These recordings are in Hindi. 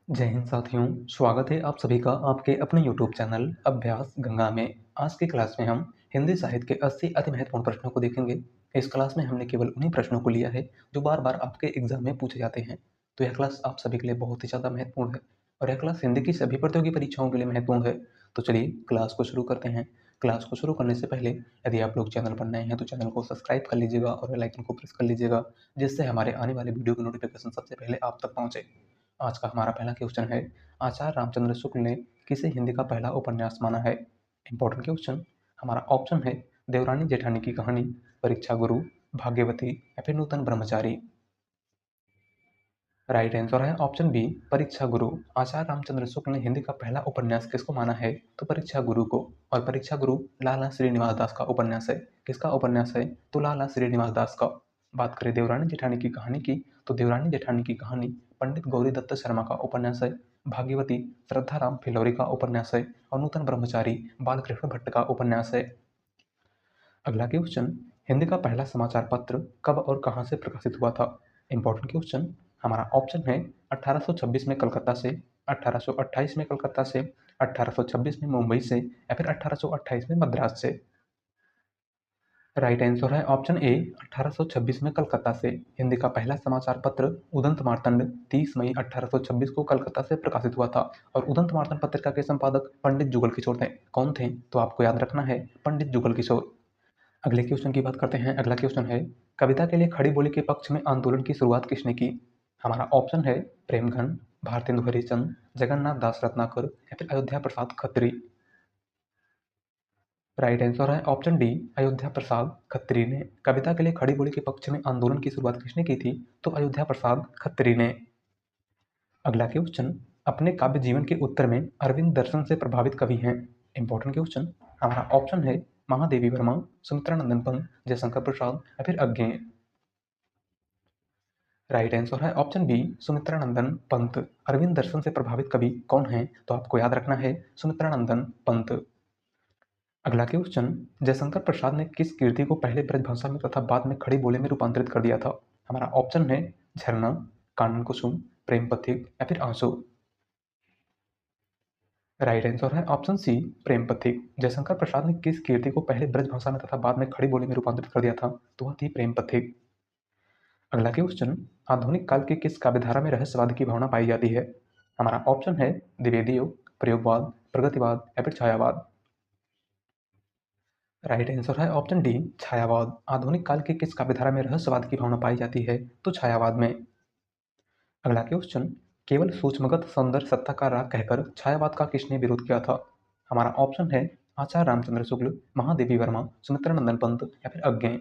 जय हिंद साथियों, स्वागत है आप सभी का आपके अपने यूट्यूब चैनल अभ्यास गंगा में। आज की क्लास में हम हिंदी साहित्य के 80 अति महत्वपूर्ण प्रश्नों को देखेंगे। इस क्लास में हमने केवल उन्हीं प्रश्नों को लिया है जो बार बार आपके एग्जाम में पूछे जाते हैं। तो यह क्लास आप सभी के लिए बहुत ही ज़्यादा महत्वपूर्ण है और यह क्लास हिंदी की सभी प्रतियोगी परीक्षाओं के लिए महत्वपूर्ण है। तो चलिए क्लास को शुरू करते हैं। क्लास को शुरू करने से पहले यदि आप लोग चैनल पर नए हैं तो चैनल को सब्सक्राइब कर लीजिएगा और बेल आइकन को प्रेस कर लीजिएगा, जिससे हमारे आने वाले वीडियो की नोटिफिकेशन सबसे पहले आप तक पहुंचे। आज का हमारा पहला क्वेश्चन है, आचार्य रामचंद्र शुक्ल ने किसे हिंदी का पहला उपन्यास माना है? Important question. हमारा ऑप्शन है देवरानी जेठानी की कहानी, परीक्षा गुरु, भाग्यवती या फिर नूतन ब्रह्मचारी। राइट आंसर है ऑप्शन बी, परीक्षा गुरु। आचार्य रामचंद्र शुक्ल ने हिंदी का पहला उपन्यास किसको माना है? तो परीक्षा गुरु को। और परीक्षा गुरु लाला श्रीनिवास दास का उपन्यास है। किसका उपन्यास है? तो लाला श्रीनिवास दास का। बात करें देवरानी जेठानी की कहानी की, तो देवरानी जेठानी की कहानी पंडित गौरी दत्त शर्मा का उपन्यास है। भाग्यवती श्रद्धाराम फिल्लौरी का उपन्यास है और नूतन ब्रह्मचारी बालकृष्ण भट्ट का उपन्यास है। अगला क्वेश्चन, हिंदी का पहला समाचार पत्र कब और कहां से प्रकाशित हुआ था? Important question. हमारा ऑप्शन है 1826 में कलकत्ता से, 1828 में कलकत्ता से, 1826 में मुंबई से या फिर 1828 में मद्रास से। राइट आंसर है ऑप्शन ए, 1826 में कलकत्ता से। हिंदी का पहला समाचार पत्र उदंत मार्तंड 30 मई 1826 को कलकत्ता से प्रकाशित हुआ था और उदंत मार्तंड पत्रिका के संपादक पंडित जुगल किशोर थे। कौन थे? तो आपको याद रखना है, पंडित जुगल किशोर। अगले क्वेश्चन की बात करते हैं। अगला क्वेश्चन है, कविता के लिए खड़ी बोली के पक्ष में आंदोलन की शुरुआत किसने की? हमारा ऑप्शन है प्रेमघन, भारतेंदु हरिश्चंद्र, जगन्नाथ दास रत्नाकर या फिर अयोध्या प्रसाद खत्री। राइट आंसर है ऑप्शन डी, अयोध्या प्रसाद खत्री ने। कविता के लिए खड़ी बोली के पक्ष में आंदोलन की शुरुआत किसने की थी? तो अयोध्या प्रसाद खत्री ने। अगला क्वेश्चन, अपने काव्य जीवन के उत्तर में अरविंद दर्शन से प्रभावित कवि हैं? Important question. हमारा ऑप्शन है महादेवी वर्मा, सुमित्रानंदन पंत, जयशंकर प्रसाद या फिर अज्ञेय। राइट आंसर है ऑप्शन बी, सुमित्रानंदन पंत। अरविंद दर्शन से प्रभावित कवि कौन है? तो आपको याद रखना है, सुमित्रानंदन पंत। अगला क्वेश्चन, जयशंकर प्रसाद ने किस कृति को पहले ब्रजभाषा में तथा बाद में खड़ी बोली में रूपांतरित कर दिया था? हमारा ऑप्शन है झरना, कानन कुसुम, प्रेम पथिक या फिर आंसू। राइट आंसर है ऑप्शन सी, प्रेम पथिक। जयशंकर प्रसाद ने किस कृति को पहले ब्रजभाषा में तथा बाद में खड़ी बोली में रूपांतरित कर दिया था? तो वह थी प्रेम पथिक। अगला क्वेश्चन, आधुनिक काल की किस काव्यधारा में रहस्यवाद की भावना पाई जाती है? हमारा ऑप्शन है द्विवेदी योग, प्रयोगवाद, प्रगतिवाद या फिर छायावाद। राइट आंसर है ऑप्शन डी, छायावाद। आधुनिक काल के किस काव्यधारा में रहस्यवाद की भावना पाई जाती है? तो छायावाद में। अगला क्वेश्चन, केवल सूक्ष्मगत सौंदर्य सत्ता का राग कहकर छायावाद का किसने विरोध किया था? हमारा ऑप्शन है आचार्य रामचंद्र शुक्ल, महादेवी वर्मा, सुमित्रानंदन पंत या फिर अज्ञेय।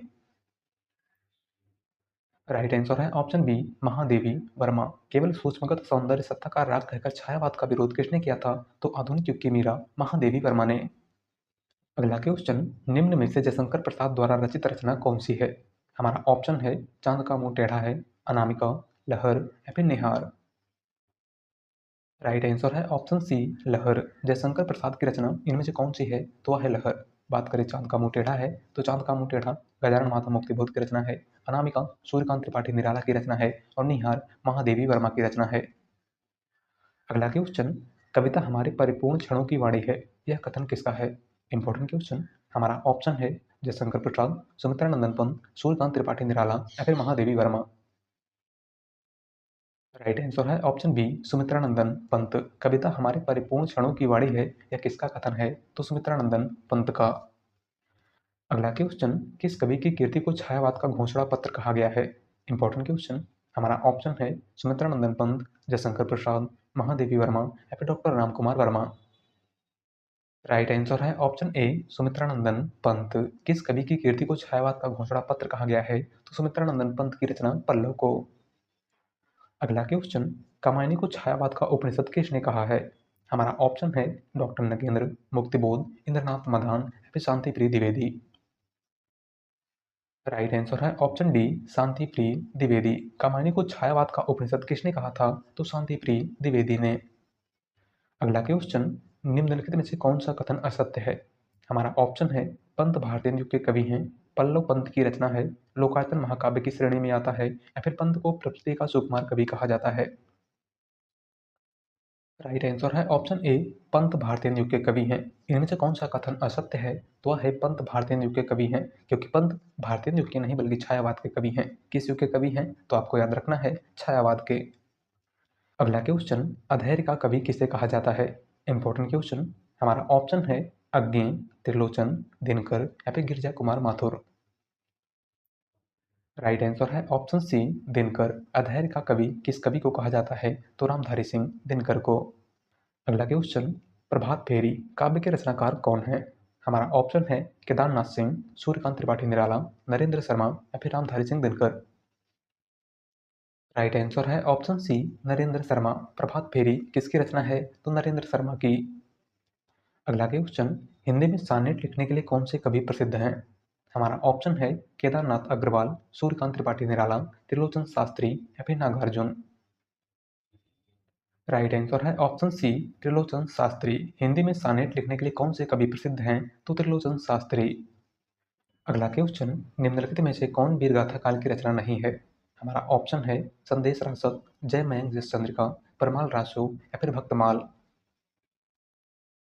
राइट आंसर है ऑप्शन बी, महादेवी वर्मा। केवल सूक्ष्मगत सौंदर्य सत्ता का राग कहकर छायावाद का विरोध किसने किया था? तो आधुनिक युग की मीरा महादेवी वर्मा ने। अगला क्वेश्चन, निम्न में से जयशंकर प्रसाद द्वारा रचित रचना कौन सी है? हमारा ऑप्शन है चांद का मुंह टेढ़ा है, अनामिका, लहर या फिर निहार। राइट आंसर है ऑप्शन सी, लहर। जयशंकर प्रसाद की रचना इनमें से कौन सी है? तो वह है लहर। बात करें चांद का मुंह टेढ़ा है, तो चांद का मुंह टेढ़ा गजानन महात्मा मुक्तिबोध की रचना है। अनामिका सूर्यकांत त्रिपाठी निराला की रचना है और निहार महादेवी वर्मा की रचना है। अगला क्वेश्चन, कविता हमारे परिपूर्ण क्षणों की वाणी है, यह कथन किसका है? Important question. हमारा ऑप्शन है जयशंकर प्रसाद, सुमित्रानंदन पंत, सूर्यकांत त्रिपाठी निराला या फिर महादेवी वर्मा। राइट आंसर है ऑप्शन बी, सुमित्रानंदन पंत। कविता हमारे परिपूर्ण क्षणों की वाणी है, यह किसका कथन है? तो सुमित्रानंदन पंत का। अगला क्वेश्चन, किस कवि की कृति को छायावाद का घोषणा पत्र कहा गया है? Important question. हमारा ऑप्शन है सुमित्रानंदन पंत, जयशंकर प्रसाद, महादेवी वर्मा या फिर doctor Ramkumar Verma. Right answer है ऑप्शन ए, सुमित्रानंदन पंत। किस कवि की कृति को छायावाद का घोषणा पत्र कहा गया है? तो सुमित्रानंदन पंत की रचना पल्लव को। अगला क्वेश्चन, कामायनी को छायावाद का उपनिषद किसने कहा है? हमारा ऑप्शन है डॉक्टर नगेंद्र, मुक्तिबोध, इंद्रनाथ मदान या फिर शांति प्रिय द्विवेदी। राइट आंसर है ऑप्शन डी, शांति प्रिय द्विवेदी। कामायनी को छायावाद का उपनिषद किसने कहा था? तो शांति प्रिय द्विवेदी ने। अगला क्वेश्चन, निम्नलिखित में से कौन सा कथन असत्य है? हमारा ऑप्शन है पंत भारतेंदु के कवि हैं, पल्लव पंत की रचना है, लोकायतन महाकाव्य की श्रेणी में आता है या फिर पंत को प्रकृति का सुकुमार कवि कहा जाता है। राइट आंसर है ऑप्शन ए, पंत भारतीय युग के कवि हैं। इनमें से कौन सा कथन असत्य है? तो वह है पंत भारतीय युग के कवि हैं, क्योंकि पंत भारतीय युग के नहीं बल्कि छायावाद के कवि हैं। किस युग के कवि हैं? तो आपको याद रखना है छायावाद के। अगला क्वेश्चन, अधैर्य का कवि किसे कहा जाता है? Important question. हमारा ऑप्शन है अज्ञे, त्रिलोचन, दिनकर या फिर गिरिजा कुमार माथुर। राइट आंसर है ऑप्शन सी, दिनकर। अधैर्य का कवि किस कवि को कहा जाता है? तो रामधारी सिंह दिनकर को। अगला क्वेश्चन, प्रभात फेरी काव्य के रचनाकार कौन है? हमारा ऑप्शन है केदारनाथ सिंह, सूर्यकांत त्रिपाठी निराला, नरेंद्र शर्मा या फिर रामधारी सिंह दिनकर। राइट आंसर है ऑप्शन सी, नरेंद्र शर्मा। प्रभात फेरी किसकी रचना है? तो नरेंद्र शर्मा की। अगला क्वेश्चन, हिंदी में सानेट लिखने के लिए कौन से कवि प्रसिद्ध हैं? हमारा ऑप्शन है केदारनाथ अग्रवाल, सूर्यकांत त्रिपाठी निराला, त्रिलोचन शास्त्री या फिर नागार्जुन। राइट आंसर है ऑप्शन सी, त्रिलोचन शास्त्री। हिंदी में सानेट लिखने के लिए कौन से कवि प्रसिद्ध हैं? तो त्रिलोचन शास्त्री। अगला क्वेश्चन, निम्नलिखित में से कौन वीरगाथा काल की रचना नहीं है? हमारा ऑप्शन है संदेश रासक, जय मयंक जस चंद्रिका, परमाल रासो या फिर भक्तमाल।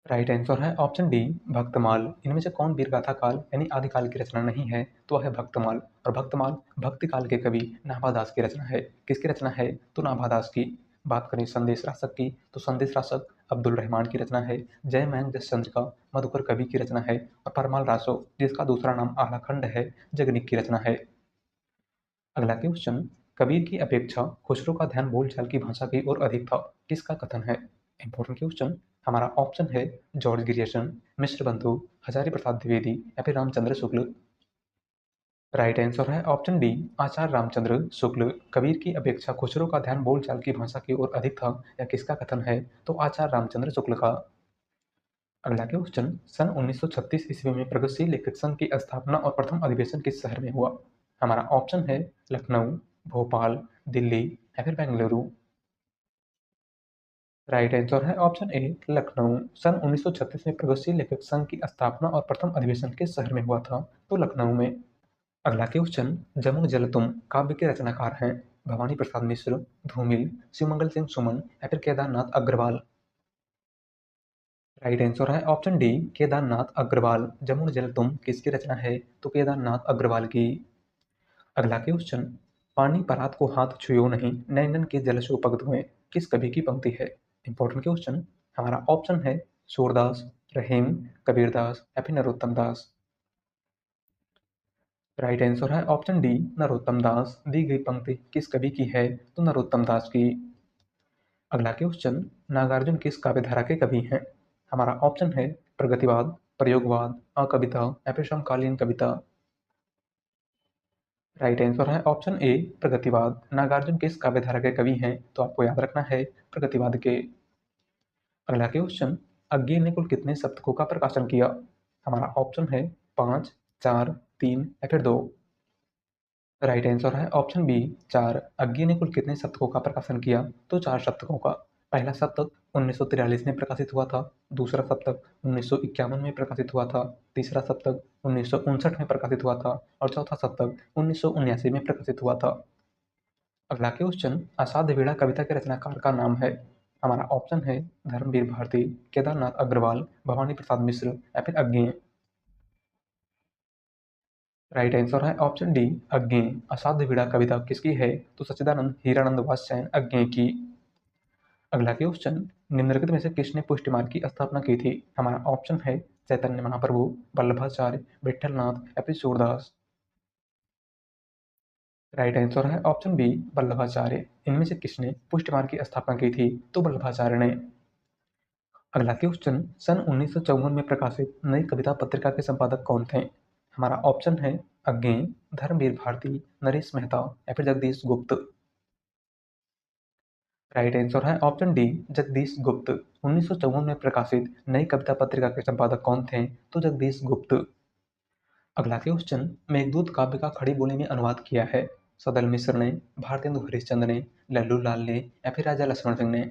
राइट आंसर है ऑप्शन डी, भक्तमाल। इनमें से कौन वीरगाथा काल यानी आदिकाल की रचना नहीं है? तो वह है भक्तमाल। और भक्तमाल भक्ति काल के कवि नाभादास की रचना है। किसकी रचना है? तो नाभादास की। बात करें संदेश रासक की, तो संदेश रासक अब्दुल रहमान की रचना है। जय मयंक जस चंद्रिका मधुकर कवि की रचना है। और परमाल रासो, जिसका दूसरा नाम आलाखंड है, जगनिक की रचना है। अगला क्वेश्चन, कबीर की अपेक्षा खुसरो का ध्यान बोलचाल की भाषा की ओर अधिक था। किसका कथन है? Important question. हमारा ऑप्शन है जॉर्ज ग्रियर्सन, मिश्र बंधु, हजारी प्रसाद द्विवेदी या फिर रामचंद्र शुक्ल। राइट आंसर है ऑप्शन डी, आचार्य रामचंद्र शुक्ल। कबीर की अपेक्षा खुसरो का ध्यान बोलचाल की भाषा की ओर अधिक था, या किसका कथन है? तो आचार्य रामचंद्र शुक्ल का। अगला क्वेश्चन, सन 1936 ईस्वी में प्रगतिशील लेखक संघ की स्थापना और प्रथम अधिवेशन किस शहर में हुआ? हमारा ऑप्शन है लखनऊ, भोपाल, दिल्ली या फिर बेंगलुरु। राइट आंसर है ऑप्शन ए, लखनऊ। सन 1936 में प्रगतिशील लेखक संघ की स्थापना और प्रथम अधिवेशन किस शहर में हुआ था? तो लखनऊ में। अगला क्वेश्चन, जमुन जलतुम काव्य के रचनाकार हैं? भवानी प्रसाद मिश्र, धूमिल, शिवमंगल सिंह सुमन या फिर केदारनाथ अग्रवाल। राइट आंसर है ऑप्शन डी, केदारनाथ अग्रवाल। जमुन जलतुम किसकी रचना है? तो केदारनाथ अग्रवाल की। अगला क्वेश्चन, पानी परात को हाथ छुयो नहीं, नैनन के जल सो पग धुएं किस कवि की पंक्ति है? Important question. हमारा ऑप्शन है सूरदास, रहीम, कबीरदास या फिर नरोत्तम दास। राइट आंसर है ऑप्शन डी, नरोत्तम दास। दी गई पंक्ति किस कवि की है? तो नरोत्तम दास की। अगला क्वेश्चन, नागार्जुन किस काव्यधारा के कवि हैं? हमारा ऑप्शन है प्रगतिवाद, प्रयोगवाद, अकविता या फिर समकालीन कविता। राइट आंसर है ऑप्शन ए, प्रगतिवाद। नागार्जुन किस काव्यधारा के कवि हैं? तो आपको याद रखना है प्रगतिवाद के। अगला क्वेश्चन, अज्ञे ने कुल कितने सप्तकों का प्रकाशन किया? हमारा ऑप्शन है 5, 4, 3 या फिर 2। राइट आंसर है ऑप्शन बी, 4। अज्ञे ने कुल कितने सप्तकों का प्रकाशन किया? तो 4 सप्तकों का। पहला सप्तक 1943 में प्रकाशित हुआ था, दूसरा सप्तक 1951 में प्रकाशित हुआ था, तीसरा सप्तक 1959 में प्रकाशित हुआ था और चौथा सप्तक 1979 में प्रकाशित हुआ था। अगला क्वेश्चन, असाध्य वीणा कविता के रचनाकार का नाम है? हमारा ऑप्शन है धर्मवीर भारती, केदारनाथ अग्रवाल, भवानी प्रसाद मिश्र या फिर अज्ञे। राइट आंसर है ऑप्शन डी, अज्ञे। असाध्य वीणा कविता किसकी है? तो सच्चिदानंद हीरानंद वात्स्यायन अज्ञे की। अगला क्वेश्चन, निम्नलिखित में से किसने पुष्टि मार्ग की स्थापना की थी? हमारा ऑप्शन है चैतन्य महाप्रभु, वल्लभाचार्य, विठलनाथ या फिर सूरदास। राइट आंसर है ऑप्शन बी, वल्लभाचार्य। इनमें से किसने पुष्टि मार्ग की स्थापना की थी? तो वल्लभाचार्य ने। अगला क्वेश्चन, सन 1954 में प्रकाशित नई कविता पत्रिका के संपादक कौन थे? हमारा ऑप्शन है अज्ञे, धर्मवीर भारती, नरेश मेहता या फिर जगदीश गुप्त। राइट आंसर है ऑप्शन डी, जगदीश गुप्त। 1954 में प्रकाशित नई कविता पत्रिका के संपादक कौन थे? तो जगदीश गुप्त। अगला क्वेश्चन, मेघदूत काव्य का खड़ी बोली में अनुवाद किया है? सदल मिश्र ने, भारतेंदु हरिश्चंद्र ने, लल्लू लाल ने या फिर राजा लक्ष्मण सिंह ने।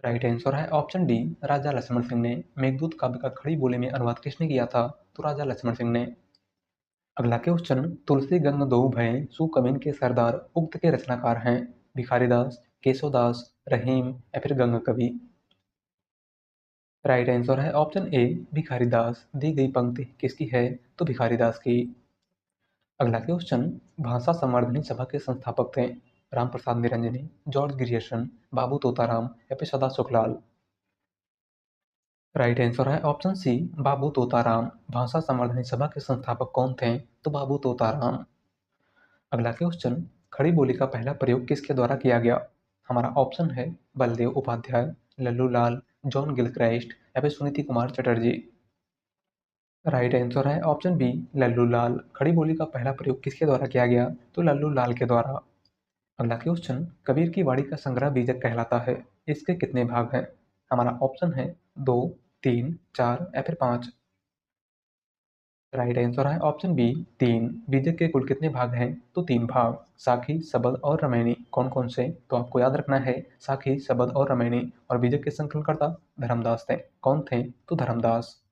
राइट आंसर है ऑप्शन डी, राजा लक्ष्मण सिंह ने। मेघदूत काव्य का खड़ी बोली में अनुवाद किसने किया था? तो राजा लक्ष्मण सिंह ने। अगला क्वेश्चन, तुलसी गंग दो भय सुकविन के सरदार उक्त के रचनाकार हैं? भिखारीदास, केशवदास, रहीम या फिर गंगा कवि। राइट आंसर है ऑप्शन ए भिखारीदास। दी गई पंक्ति किसकी है? तो भिखारीदास की। अगला क्वेश्चन, भाषा संवर्धनी सभा के संस्थापक थे? राम प्रसाद निरंजनी, जॉर्ज ग्रियर्सन, बाबू तोताराम या फिर सदा सुखलाल। राइट आंसर है ऑप्शन सी बाबू तोताराम। भाषा संवर्धनी सभा के संस्थापक कौन थे? तो बाबू तोताराम। अगला क्वेश्चन, खड़ी बोली का पहला प्रयोग किसके द्वारा किया गया? हमारा ऑप्शन है बलदेव उपाध्याय, लल्लू लाल, जॉन गिलक्राइस्ट या फिर सुनीति कुमार चटर्जी। राइट आंसर है ऑप्शन बी लल्लू लाल। खड़ी बोली का पहला प्रयोग किसके द्वारा किया गया? तो लल्लू लाल के द्वारा। अगला क्वेश्चन, कबीर की वाणी का संग्रह बीजक कहलाता है? इसके कितने भाग हैं? हमारा ऑप्शन है 2, 3, 4 या फिर 5। राइट आंसर है ऑप्शन बी 3। बीजक के कुल कितने भाग हैं? तो 3 भाग। साखी, सबद और रामायणी। कौन कौन से? तो आपको याद रखना है साखी, सबद और रामायणी। और बीजक के संकलनकर्ता धर्मदास थे। कौन थे? तो धर्मदास।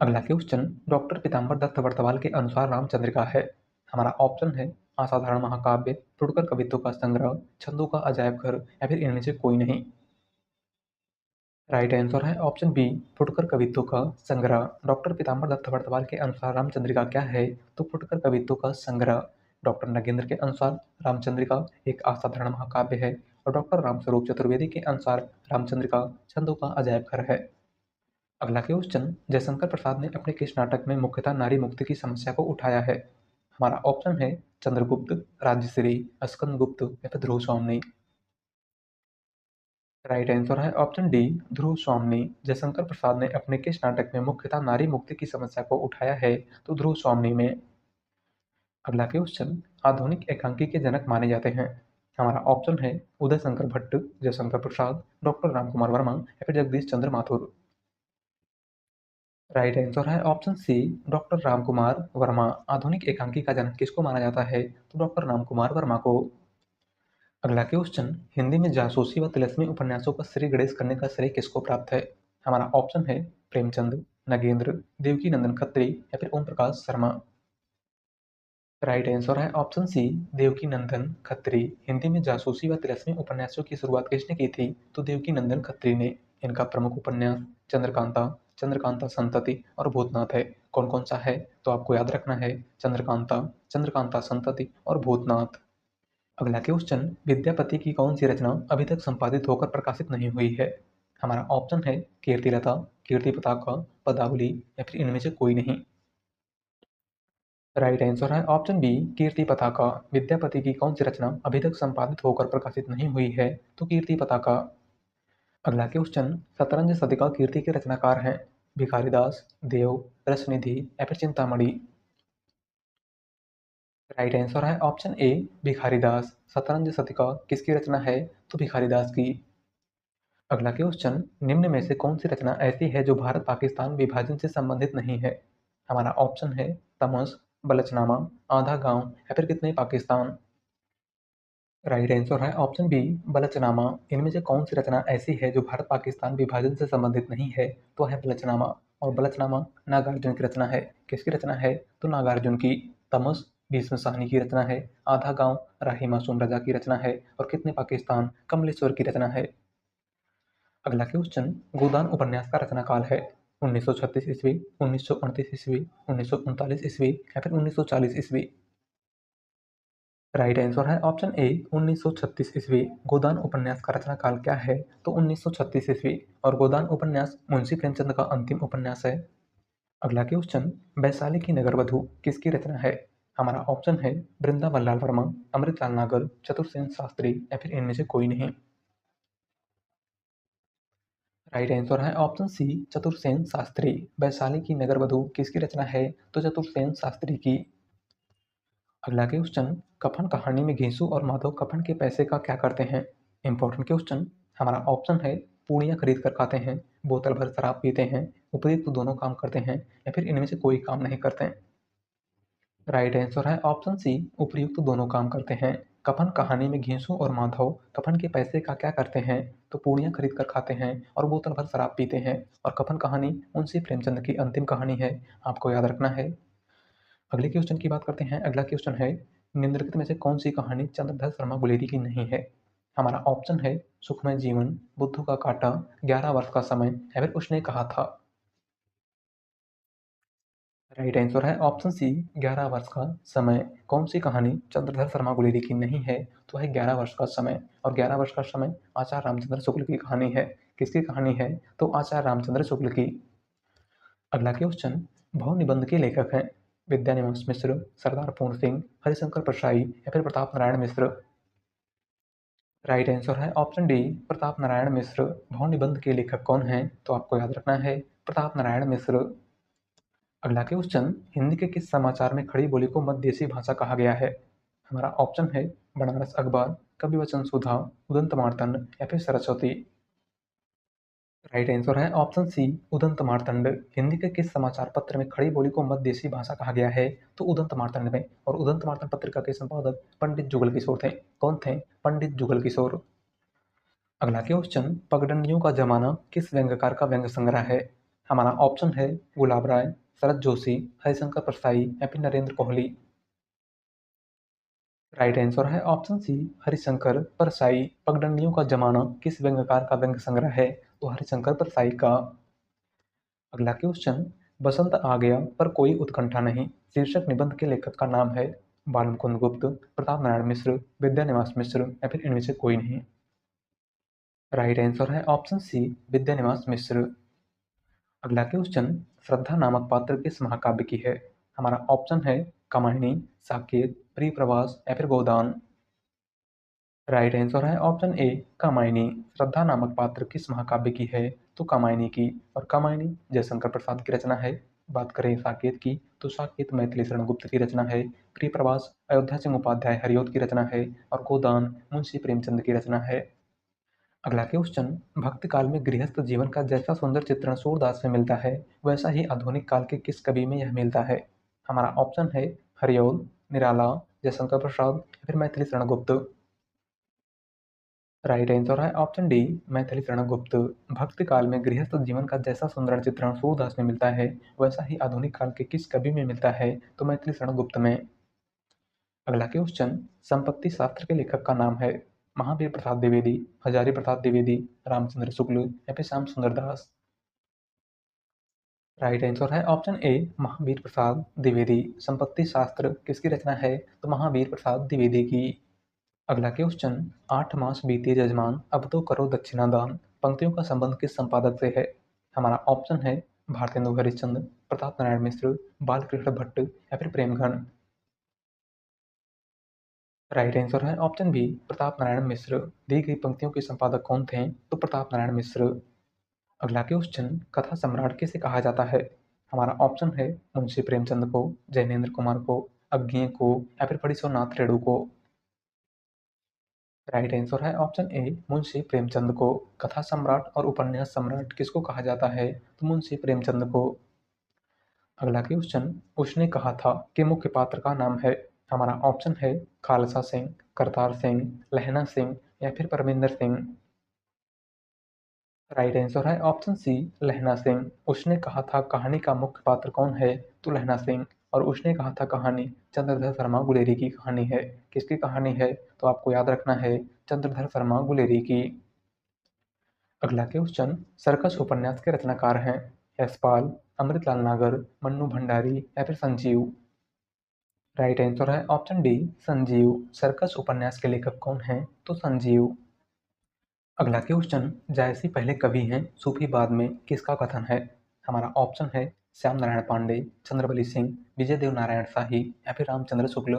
अगला क्वेश्चन, डॉक्टर पीताम्बर दत्त बर्तवाल के अनुसार रामचंद्रिका है? हमारा ऑप्शन है असाधारण महाकाव्य, टुटकर कवित्व का संग्रह, छंदों का अजायब घर या फिर इनमें से कोई नहीं। राइट आंसर है ऑप्शन बी फुटकर कवित्व का संग्रह। डॉक्टर पीताम्बर दत्त बर्तवाल के अनुसार रामचंद्रिका क्या है? तो फुटकर कवित्व का संग्रह। डॉक्टर नगेंद्र के अनुसार रामचंद्रिका एक असाधारण महाकाव्य है। और डॉक्टर रामस्वरूप चतुर्वेदी के अनुसार रामचंद्रिका छंदों का अजायब घर है। अगला क्वेश्चन, जयशंकर प्रसाद ने अपने किस नाटक में मुख्यतः नारी मुक्ति की समस्या को उठाया है? हमारा ऑप्शन है चंद्रगुप्त, राज्यश्री, स्कंदगुप्त या फिर ध्रुव स्वामी। राइट आंसर है ऑप्शन डी ध्रुव स्वामी। जयशंकर प्रसाद ने अपने किस नाटक में मुख्यतः नारी मुक्ति की समस्या को उठाया है? तो ध्रुव स्वामी में। अगला क्वेश्चन, आधुनिक एकांकी के जनक माने जाते हैं? हमारा ऑप्शन है उदय शंकर भट्ट, जयशंकर प्रसाद, डॉक्टर रामकुमार वर्मा या फिर जगदीश चंद्र माथुर। राइट आंसर है option C doctor Ramkumar Verma. आधुनिक एकांकी का जनक किसको माना जाता है? तो डॉक्टर रामकुमार वर्मा को। अगला क्वेश्चन, हिंदी में जासूसी व तिलस्मी उपन्यासों का श्री गणेश करने का श्रेय किसको प्राप्त है? हमारा ऑप्शन है प्रेमचंद, नगेंद्र, देवकी नंदन खत्री या फिर ओम प्रकाश शर्मा। राइट आंसर है ऑप्शन सी देवकी नंदन खत्री। हिंदी में जासूसी व तिलस्मी उपन्यासों की शुरुआत किसने की थी? तो देवकी नंदन खत्री ने। इनका प्रमुख उपन्यास चंद्रकांता, चंद्रकांता संतति और भूतनाथ है। कौन कौन सा है? तो आपको याद रखना है चंद्रकांता, चंद्रकांता संतति और भूतनाथ। अगला क्वेश्चन, विद्यापति की कौन सी रचना अभी तक संपादित होकर प्रकाशित नहीं हुई है? हमारा ऑप्शन है कीर्तिलता, कीर्ति पताका, पदावली या फिर इनमें से कोई नहीं। राइट आंसर है ऑप्शन बी कीर्ति पताका। विद्यापति की कौन सी रचना अभी तक संपादित होकर प्रकाशित नहीं हुई है? तो कीर्ति पताका। अगला क्वेश्चन, शतरंज शतिका कीर्ति के रचनाकार हैं? भिखारीदास, देव, रसनिधि या फिर चिंतामणि। राइट आंसर है ऑप्शन ए भिखारीदास। शतरंज शतिका किसकी रचना है? तो भिखारीदास की। अगला क्वेश्चन, निम्न में से कौन सी रचना ऐसी है जो भारत पाकिस्तान विभाजन से संबंधित नहीं है? हमारा ऑप्शन है तमस, बलचनामा, आधा गांव या फिर कितने पाकिस्तान। राइट आंसर है ऑप्शन बी बलचनामा। इनमें से कौन सी रचना ऐसी है जो भारत पाकिस्तान विभाजन से संबंधित नहीं है? तो है बलचनामा। और बलचनामा नागार्जुन की रचना है। किसकी रचना है? तो नागार्जुन की। तमस भीष्म साहनी की रचना है। आधा गांव राही मासूम रजा की रचना है। और कितने पाकिस्तान कमलेश्वर की रचना है। अगला क्वेश्चन, गोदान उपन्यास का रचनाकाल है? 1936 ईस्वी, 1938 ईस्वी, 1939 ईस्वी या फिर 1940 ईस्वी। राइट आंसर है ऑप्शन ए 1936 ईस्वी। गोदान उपन्यास का रचनाकाल क्या है? तो 1936 ईस्वी। और गोदान उपन्यास मुंशी प्रेमचंद का अंतिम उपन्यास है। अगला क्वेश्चन, वैशाली की नगरवधु किसकी रचना है? हमारा ऑप्शन है वृंदावन लाल वर्मा, अमृतलाल नागर, चतुर्सेन शास्त्री या फिर इनमें से कोई नहीं। राइट आंसर है ऑप्शन सी चतुर्सेन शास्त्री। वैशाली की नगरवधु किसकी रचना है? तो चतुर्सेन शास्त्री की। अगला क्वेश्चन, कफन कहानी में घेंसू और माधव कफन के पैसे का क्या करते हैं? Important question. हमारा ऑप्शन है पूड़ियाँ खरीद कर खाते हैं, बोतल भर शराब पीते हैं, उपयुक्त दोनों काम करते हैं या फिर इनमें से कोई काम नहीं करते हैं। राइट आंसर है ऑप्शन सी उपयुक्त दोनों काम करते हैं। कफन कहानी में घेंसू और माधव कफन के पैसे का क्या करते हैं? तो पूड़ियाँ खरीद कर खाते हैं और बोतल भर शराब पीते हैं। और कफन कहानी मुंशी प्रेमचंद की अंतिम कहानी है। आपको याद रखना है। अगले क्वेश्चन की बात करते हैं। अगला क्वेश्चन है, निम्नलिखित में से कौन सी कहानी चंद्रधर शर्मा गुलेरी की नहीं है? हमारा ऑप्शन है सुखमय जीवन, बुद्धू का कांटा, 11 वर्ष का समय या फिर उसने कहा था। राइट आंसर है ऑप्शन सी, 11 वर्ष का समय। कौन सी कहानी चंद्रधर शर्मा गुलेरी की नहीं है? तो है 11 वर्ष का समय। और 11 वर्ष का समय आचार्य रामचंद्र शुक्ल की कहानी है। किसकी कहानी है? तो आचार्य रामचंद्र शुक्ल की। अगला क्वेश्चन, भाव निबंध के लेखक हैं विद्यानिवास मिश्र, सरदार पूर्ण सिंह, हरिशंकर परसाई या फिर प्रताप नारायण मिश्र। राइट आंसर है ऑप्शन डी, प्रताप नारायण मिश्र। भाव निबंध के लेखक कौन हैं? तो आपको याद रखना है प्रताप नारायण मिश्र। अगला क्वेश्चन, हिंदी के किस समाचार में खड़ी बोली को मध्यदेशी भाषा कहा गया है? हमारा ऑप्शन है बनारस अखबार, कवि वचन सुधा, उदंत मार्तंड या फिर सरस्वती। राइट आंसर है ऑप्शन सी, उदंत मार्तंड। हिंदी के किस समाचार पत्र में खड़ी बोली को मध्यदेशी भाषा कहा गया है? तो उदंत मार्तंड में। और उदंत मार्तंड पत्रिका के संपादक पंडित जुगल किशोर थे। कौन थे? पंडित जुगल किशोर। अगला क्वेश्चन, पगडंडियों का जमाना किस व्यंग्यकार का व्यंग्य संग्रह है? हमारा ऑप्शन है गुलाब राय, शरद जोशी, हरिशंकर परसाई या फिर नरेंद्र कोहली। राइट आंसर है ऑप्शन सी, हरिशंकर परसाई। पगडंडियों का जमाना किस व्यंग्यकार का व्यंग्य संग्रह है? तो हरिशंकर परसाई का। अगला क्वेश्चन, बसंत आ गया पर कोई उत्कंठा नहीं शीर्षक निबंध के लेखक का नाम है? बालमुकुंद गुप्त, प्रताप नारायण मिश्र, विद्यानिवास मिश्र या फिर इनमें से कोई नहीं। राइट आंसर है ऑप्शन सी, विद्यानिवास मिश्र। अगला क्वेश्चन, श्रद्धा नामक पात्र किस महाकाव्य की है? हमारा ऑप्शन है कामायनी, साकेत, प्रियप्रवास या फिर गोदान। राइट आंसर है ऑप्शन ए, कामायनी। श्रद्धा नामक पात्र किस महाकाव्य की है? तो कामायनी की। और कामायनी जयशंकर प्रसाद की रचना है। बात करें साकेत की तो साकेत मैथिली शरण गुप्त की रचना है। प्रियप्रवास अयोध्या सिंह उपाध्याय हरिऔध की रचना है। और गोदान मुंशी प्रेमचंद की रचना है। अगला क्वेश्चन, भक्ति काल में गृहस्थ जीवन का जैसा सुंदर चित्रण सूरदास में मिलता है वैसा ही आधुनिक काल के किस कवि में यह मिलता है? हमारा ऑप्शन है हरिऔध, निराला, जयशंकर प्रसाद या फिर मैथिली शरण गुप्त। राइट आंसर है ऑप्शन डी, मैथिली शरण गुप्त। भक्ति काल में गृहस्थ जीवन का जैसा सुंदर चित्रण सूरदास में मिलता है वैसा ही आधुनिक काल के किस कवि में मिलता है? तो मैथिली शरण गुप्त में। अगला क्वेश्चन, संपत्ति शास्त्र के लेखक का नाम है? महावीर प्रसाद द्विवेदी, हजारी प्रसाद द्विवेदी, रामचंद्र शुक्ल या फिर श्याम सुंदर दास। राइट आंसर है ऑप्शन ए, महावीर प्रसाद द्विवेदी। संपत्ति शास्त्र किसकी रचना है? तो महावीर प्रसाद द्विवेदी की। अगला क्वेश्चन, 8 मास बीते जजमान अब तो करो दक्षिणा दान पंक्तियों का संबंध किस संपादक से है? हमारा ऑप्शन है भारतेंदु हरिश्चंद्र, प्रताप नारायण मिश्र, बालकृष्ण भट्ट या फिर प्रेमघन। राइट आंसर है ऑप्शन बी, प्रताप नारायण मिश्र। दी गई पंक्तियों के संपादक कौन थे? तो प्रताप नारायण मिश्र। अगला क्वेश्चन, कथा सम्राट किसे कहा जाता है? हमारा ऑप्शन है मुंशी प्रेमचंद को, जैनेन्द्र कुमार को, अज्ञेय को या फिर फणीश्वरनाथ रेणु को। राइट आंसर है ऑप्शन ए, मुंशी प्रेमचंद को। कथा सम्राट और उपन्यास सम्राट किसको कहा जाता है? तो मुंशी प्रेमचंद को। अगला क्वेश्चन, उसने कहा था कि मुख्य पात्र का नाम है? हमारा ऑप्शन है खालसा सिंह, करतार सिंह, लहना सिंह या फिर परमिंदर सिंह। राइट आंसर है ऑप्शन सी, लहना सिंह। उसने कहा था कहानी का मुख्य पात्र कौन है? तो लहना सिंह। और उसने कहा था कहानी चंद्रधर शर्मा गुलेरी की कहानी है। किसकी कहानी है? तो आपको याद रखना है चंद्रधर शर्मा गुलेरी की। अगला क्वेश्चन, सर्कस उपन्यास के रचनाकार हैं? यशपाल, अमृतलाल नागर, मन्नू भंडारी या फिर संजीव। राइट आंसर है ऑप्शन डी, संजीव। सर्कस उपन्यास के लेखक कौन हैं? तो संजीव। अगला क्वेश्चन, जायसी पहले कवि हैं सूफी बाद में किसका कथन है? हमारा ऑप्शन है श्याम नारायण पांडे, चंद्रबली सिंह, विजय देव नारायण शाही या फिर रामचंद्र शुक्ल।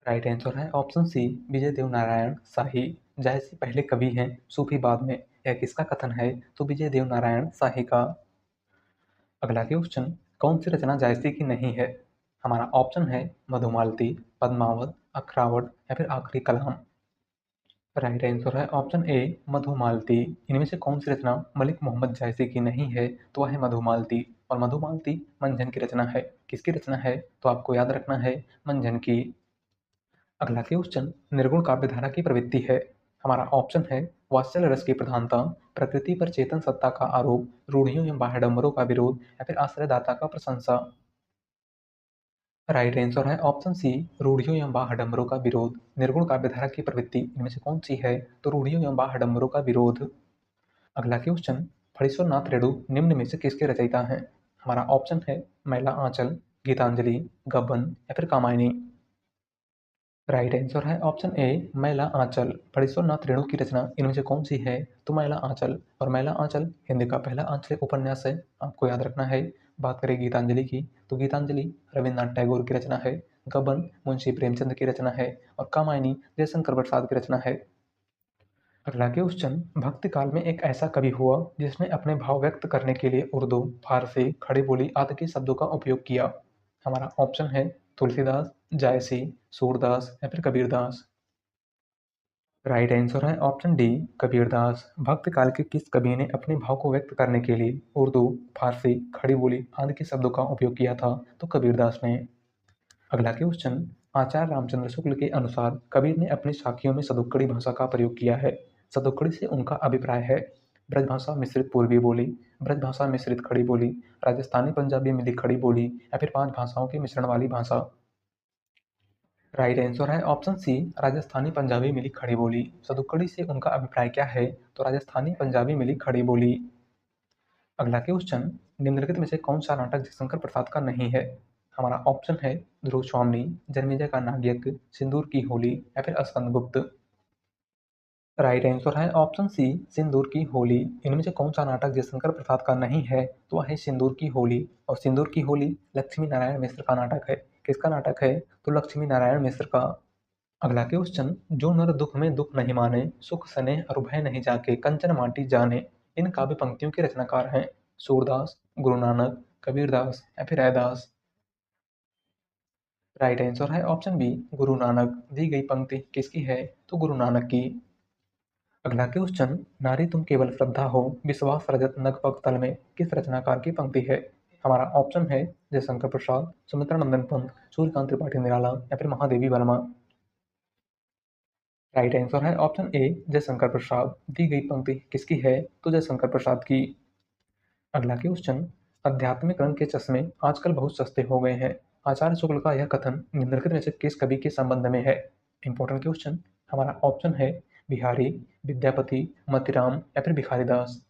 राइट आंसर है ऑप्शन सी, विजय देव नारायण शाही। जायसी पहले कवि हैं सूफी बाद में, यह किसका कथन है? तो विजय देव नारायण शाही का। अगला क्वेश्चन, कौन सी रचना जायसी की नहीं है? हमारा ऑप्शन है मधुमालती, पद्मावत, अखरावत या फिर आखिरी कलाम। राइट आंसर है ऑप्शन ए, मधुमालती। इनमें से कौन सी रचना मलिक मोहम्मद जायसी की नहीं है? तो वह है मधुमालती। और मधुमालती मंझन की रचना है। किसकी रचना है? तो आपको याद रखना है मंझन की। अगला क्वेश्चन, निर्गुण काव्यधारा की प्रवृत्ति है? हमारा ऑप्शन है वात्सल्य रस की प्रधानता, प्रकृति पर चेतन सत्ता का आरोप, रूढ़ियों एवं बाह्यडंबरों का विरोध या फिर आश्रयदाता का प्रशंसा। राइट आंसर है ऑप्शन सी, रूढ़ियों एवं बाह्यडम्बरों का विरोध। निर्गुण काव्यधारा की प्रवृत्ति इनमें से कौन सी है? तो रूढ़ियों एवं बाह्यडम्बरों का विरोध। अगला क्वेश्चन, फणीश्वरनाथ रेणु निम्न में से किसके रचयिता हैं? हमारा ऑप्शन है मैला आंचल, गीतांजलि, गबन या फिर कामायनी। राइट आंसर है ऑप्शन ए, मैला आंचल। फणीश्वरनाथ रेणु की रचना इनमें से कौन सी है? तो मैला आंचल। और मैला आंचल हिंदी का पहला आंचलिक उपन्यास है, आपको याद रखना है। बात करें गीतांजलि की, तो गीतांजलि रविन्द्रनाथ टैगोर की रचना है। गबन मुंशी प्रेमचंद की रचना है। और कामायनी जयशंकर प्रसाद की रचना है। अगला क्वेश्चन, भक्ति काल में एक ऐसा कवि हुआ जिसने अपने भाव व्यक्त करने के लिए उर्दू, फारसी, खड़ी बोली आदि के शब्दों का उपयोग किया। हमारा ऑप्शन है तुलसीदास, जायसी, सूरदास या फिर कबीरदास। राइट आंसर है ऑप्शन डी, कबीरदास। भक्ति काल के किस कवि ने अपने भाव को व्यक्त करने के लिए उर्दू, फारसी, खड़ी बोली आदि के शब्दों का उपयोग किया था? तो कबीरदास ने। अगला क्वेश्चन, आचार्य रामचंद्र शुक्ल के अनुसार कबीर ने अपनी साखियों में सदुक्कड़ी भाषा का प्रयोग किया है। सदुक्कड़ी से उनका अभिप्राय है ब्रजभाषा मिश्रित पूर्वी बोली, ब्रजभाषा मिश्रित खड़ी बोली, राजस्थानी पंजाबी मिली खड़ी बोली या फिर 5 भाषाओं के मिश्रण वाली भाषा। राइट आंसर है ऑप्शन सी, राजस्थानी पंजाबी मिली खड़ी बोली। सदुक्कड़ी से उनका अभिप्राय क्या है? तो राजस्थानी पंजाबी मिली खड़ी बोली। अगला क्वेश्चन, निम्नलिखित में से कौन सा नाटक जयशंकर प्रसाद का नहीं है? हमारा ऑप्शन है ध्रुव स्वामी, जन्मेजय का नागयज्ञ, सिंदूर की होली या फिर स्कंदगुप्त। राइट आंसर है ऑप्शन सी, सिंदूर की होली। इनमें से कौन सा नाटक जयशंकर प्रसाद का नहीं है? तो वह है सिंदूर की होली। और सिंदूर की होली लक्ष्मी नारायण मिश्र का नाटक है। किसका नाटक है? तो लक्ष्मी नारायण मिश्र का। अगला क्वेश्चन, जो नर दुख में दुख नहीं माने, सुख स्नेह और भय नहीं जाके, कंचन माटी जाने, इन काव्य पंक्तियों के रचनाकार हैं? सूरदास, गुरु नानक, कबीरदास या फिर रैदास। राइट आंसर है ऑप्शन बी, गुरु नानक। दी गई पंक्ति किसकी है? तो गुरु नानक की। अगला क्वेश्चन, नारी तुम केवल श्रद्धा हो, विश्वास रजत नगपग तल में, किस रचनाकार की पंक्ति है? हमारा ऑप्शन है जयशंकर प्रसाद, सुमित्रा नंदन पंत, सूर्यकांत त्रिपाठी निराला या फिर महादेवी वर्मा। राइट आंसर है ऑप्शन ए, जयशंकर प्रसाद। दी गई पंक्ति किसकी है? तो जयशंकर प्रसाद की। अगला क्वेश्चन, आध्यात्मिक रंग के चश्मे आजकल बहुत सस्ते हो गए हैं। आचार्य शुक्ल का यह कथन निम्नलिखित में से किस कवि के संबंध में है? Important question. हमारा ऑप्शन है बिहारी, विद्यापति, मतीराम या फिर भिखारीदास।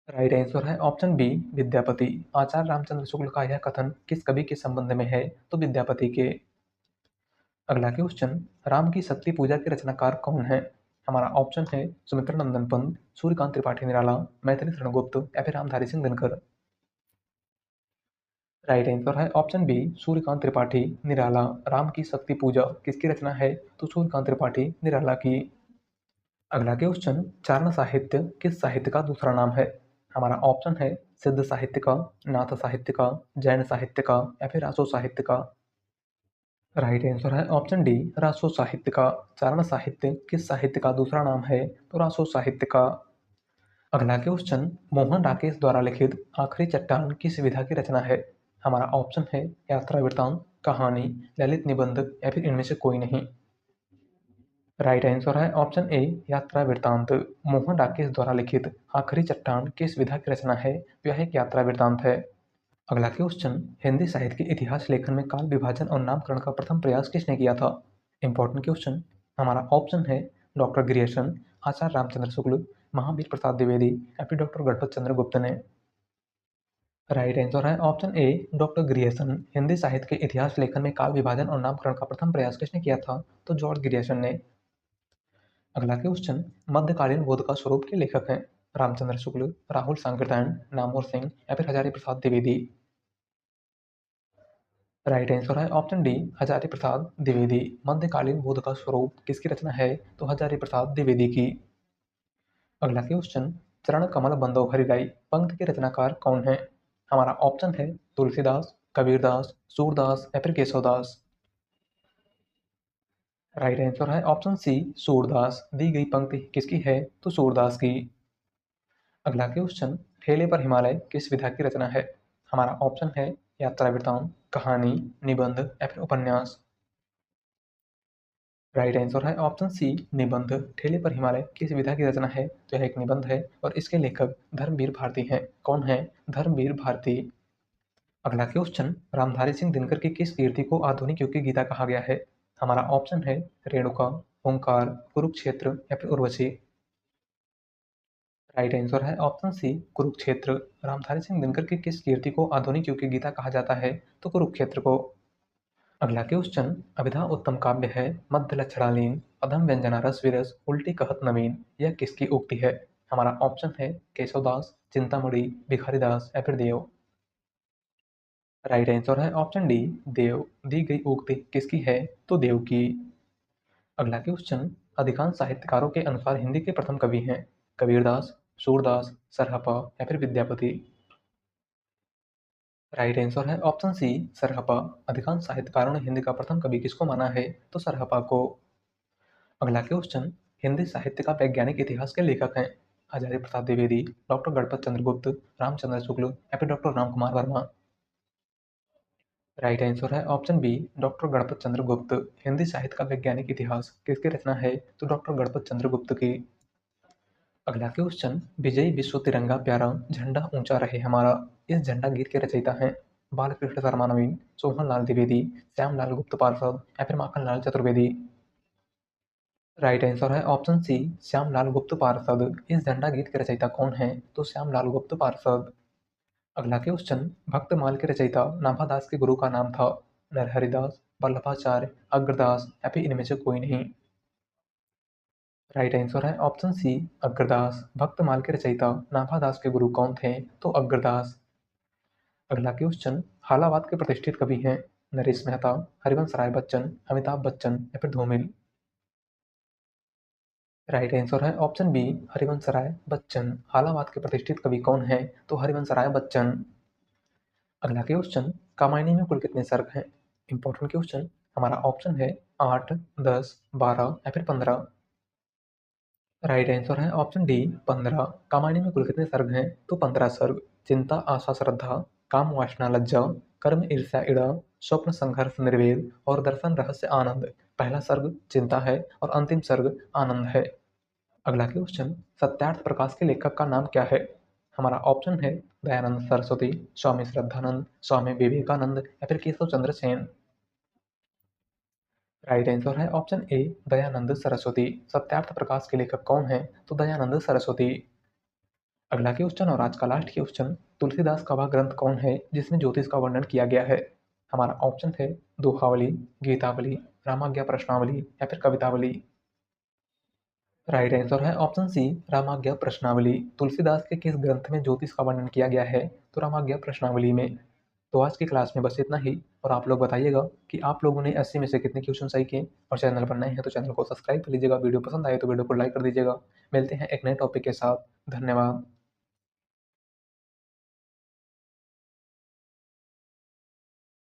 राइट आंसर है ऑप्शन बी, विद्यापति। आचार्य रामचंद्र शुक्ल का यह कथन किस कवि के संबंध में है? तो विद्यापति के। अगला क्वेश्चन, राम की शक्ति पूजा के रचनाकार कौन है? हमारा ऑप्शन है सुमित्रा नंदन पंत, सूर्यकांत त्रिपाठी निराला, मैथिली शरण गुप्त या फिर रामधारी सिंह दिनकर। राइट आंसर है ऑप्शन बी, सूर्यकांत त्रिपाठी निराला। राम की शक्ति पूजा किसकी रचना है? तो सूर्यकांत त्रिपाठी निराला की। अगला क्वेश्चन, चारण साहित्य किस साहित्य का दूसरा नाम है? हमारा ऑप्शन है सिद्ध साहित्य का, नाथ साहित्य का, जैन साहित्य का या फिर रासो साहित्य का। राइट आंसर है ऑप्शन डी, रासो साहित्य का। चारण साहित्य किस साहित्य का दूसरा नाम है? तो रासो साहित्य का। अगला क्वेश्चन, मोहन राकेश द्वारा लिखित आखिरी चट्टान किस विधा की रचना है? हमारा ऑप्शन है यात्रा वृतांत, कहानी, ललित निबंध या फिर इनमें से कोई नहीं। राइट आंसर है ऑप्शन ए, यात्रा वृतांत। मोहन राकेश द्वारा लिखित आखिरी चट्टान किस विधा की रचना है? यह एक यात्रा वृतांत है। अगला क्वेश्चन, हिंदी साहित्य के इतिहास लेखन में काल विभाजन और नामकरण का प्रथम प्रयास किसने किया था? Important question. हमारा ऑप्शन है डॉक्टर ग्रियर्सन, आचार्य रामचंद्र शुक्ल, महावीर प्रसाद द्विवेदी या फिर डॉक्टर गणपत चंद्र गुप्त ने। राइट आंसर है option A, doctor Grierson. Hindi साहित्य के इतिहास लेखन में काल विभाजन और नामकरण का प्रथम प्रयास किसने किया था? तो जॉर्ज ग्रियर्सन ने। अगला क्वेश्चन, मध्यकालीन बोध का स्वरूप के लेखक हैं? रामचंद्र शुक्ल, राहुल सांकृत्यायन, नामवर सिंह या फिर हजारी प्रसाद द्विवेदी। राइट आंसर है ऑप्शन डी, हजारी प्रसाद द्विवेदी। मध्यकालीन बोध का स्वरूप किसकी रचना है? तो हजारी प्रसाद द्विवेदी की। अगला क्वेश्चन, चरण कमल बंदो हरिराई पंक्ति के रचनाकार कौन है? हमारा ऑप्शन है तुलसीदास, कबीरदास, सूरदास या फिर केशवदास। राइट आंसर है ऑप्शन सी, सूरदास। दी गई पंक्ति किसकी है? तो सूरदास की। अगला क्वेश्चन, ठेले पर हिमालय किस विधा की रचना है? हमारा ऑप्शन है यात्रा वृतांत, कहानी, निबंध या फिर उपन्यास। राइट आंसर है ऑप्शन सी, निबंध। ठेले पर हिमालय किस विधा की रचना है? तो यह एक निबंध है और इसके लेखक धर्मवीर भारती हैं। कौन है? धर्मवीर भारती। अगला क्वेश्चन, रामधारी सिंह दिनकर की किस कीर्ति को आधुनिक युग की गीता कहा गया है? हमारा ऑप्शन है रेणुका, ओंकार, कुरुक्षेत्र या फिर उर्वशी। राइट आंसर है ऑप्शन सी, कुरुक्षेत्र। रामधारी सिंह दिनकर की किस कीर्ति को आधुनिक युग की गीता कहा जाता है? तो कुरुक्षेत्र को। अगला क्वेश्चन, अभिधा उत्तम काव्य है, मध्य लक्षणालीन, अधम व्यंजना रस विरस, उल्टी कहत नवीन, यह किसकी उक्ति है? हमारा ऑप्शन है केशवदास, चिंतामणि, भिखारीदास या फिर देव। राइट आंसर है ऑप्शन डी, देव। दी गई उक्ति किसकी है? तो देव की। अगला क्वेश्चन, अधिकांश साहित्यकारों के अनुसार हिंदी के प्रथम कवि हैं कबीरदास, सूरदास, सरहपा या फिर विद्यापति। राइट आंसर है ऑप्शन सी, सरहपा। अधिकांश साहित्यकारों ने हिंदी का प्रथम कवि किसको माना है? तो सरहपा को। अगला क्वेश्चन, हिंदी साहित्य का वैज्ञानिक इतिहास के लेखक हैं आचार्य प्रसाद द्विवेदी, डॉक्टर गणपत चंद्र गुप्त, रामचंद्र शुक्ल या फिर doctor Ramkumar Verma. Right answer है ऑप्शन बी, डॉक्टर गणपत चंद्र गुप्त। हिंदी साहित्य का वैज्ञानिक इतिहास किसकी रचना है? तो डॉक्टर गणपत चंद्र गुप्त की। अगला क्वेश्चन, विजयी विश्व तिरंगा प्यारा, झंडा ऊंचा रहे हमारा, इस झंडा गीत के रचयिता हैं बालकृष्ण शर्मा नवीन, सोहन लाल द्विवेदी, श्यामलाल गुप्त पार्षद या फिर माखन लाल चतुर्वेदी। राइट आंसर है ऑप्शन सी, श्यामलाल गुप्त पार्षद। इस झंडा गीत के रचयिता कौन है? तो श्यामलाल गुप्त पार्षद। अगला क्वेश्चन, भक्तमाल के रचयिता नाभादास के गुरु का नाम था नरहरिदास, वल्लभाचार्य, अग्रदास या फिर इनमें से कोई नहीं। राइट आंसर है ऑप्शन सी, अग्रदास। भक्तमाल के रचयिता नाभादास के गुरु कौन थे? तो अग्रदास। अगला क्वेश्चन, हालावाद के प्रतिष्ठित कवि हैं नरेश मेहता, हरिवंश राय बच्चन, अमिताभ बच्चन या फिर धूमिल। राइट आंसर है ऑप्शन बी, हरिवंश राय बच्चन। हालावाद के प्रतिष्ठित कवि कौन है? तो हरिवंश राय बच्चन। अगला क्वेश्चन, कामायनी में कुल कितने सर्ग हैं? Important question. हमारा ऑप्शन है 8, 10, 12 या फिर 15। राइट आंसर है ऑप्शन डी, 15। कामायनी में कुल कितने सर्ग हैं? तो 15 सर्ग। चिंता आशा श्रद्धा, काम वासना लज्जा, कर्म ईर्ष्या इड़ा, स्वप्न संघर्ष निर्वेद और दर्शन रहस्य आनंद। पहला सर्ग चिंता है और अंतिम सर्ग आनंद है। अगला क्वेश्चन, सत्यार्थ प्रकाश के लेखक का नाम क्या है? हमारा ऑप्शन है दयानंद सरस्वती, स्वामी श्रद्धानंद, स्वामी विवेकानंद या फिर केशव चंद्र सेन। राइट आंसर है ऑप्शन ए, दयानंद सरस्वती। सत्यार्थ प्रकाश के लेखक कौन है? तो दयानंद सरस्वती। अगला क्वेश्चन और आज का लास्ट क्वेश्चन, तुलसीदास का वह ग्रंथ कौन है जिसमें ज्योतिष का वर्णन किया गया है? हमारा ऑप्शन है दोहावली, गीतावली, रामाज्ञा प्रश्नावली या फिर कवितावली। राइट आंसर है ऑप्शन सी, रामाज्ञा प्रश्नावली। तुलसीदास के किस ग्रंथ में ज्योतिष का वर्णन किया गया है? तो रामाज्ञा प्रश्नावली में। तो आज की क्लास में बस इतना ही, और आप लोग बताइएगा कि आप लोगों ने 80 में से कितने क्वेश्चन सही किए, और चैनल पर नए हैं तो चैनल को सब्सक्राइब कर लीजिएगा, वीडियो पसंद आए तो वीडियो को लाइक कर दीजिएगा। मिलते हैं एक नए टॉपिक के साथ। धन्यवाद।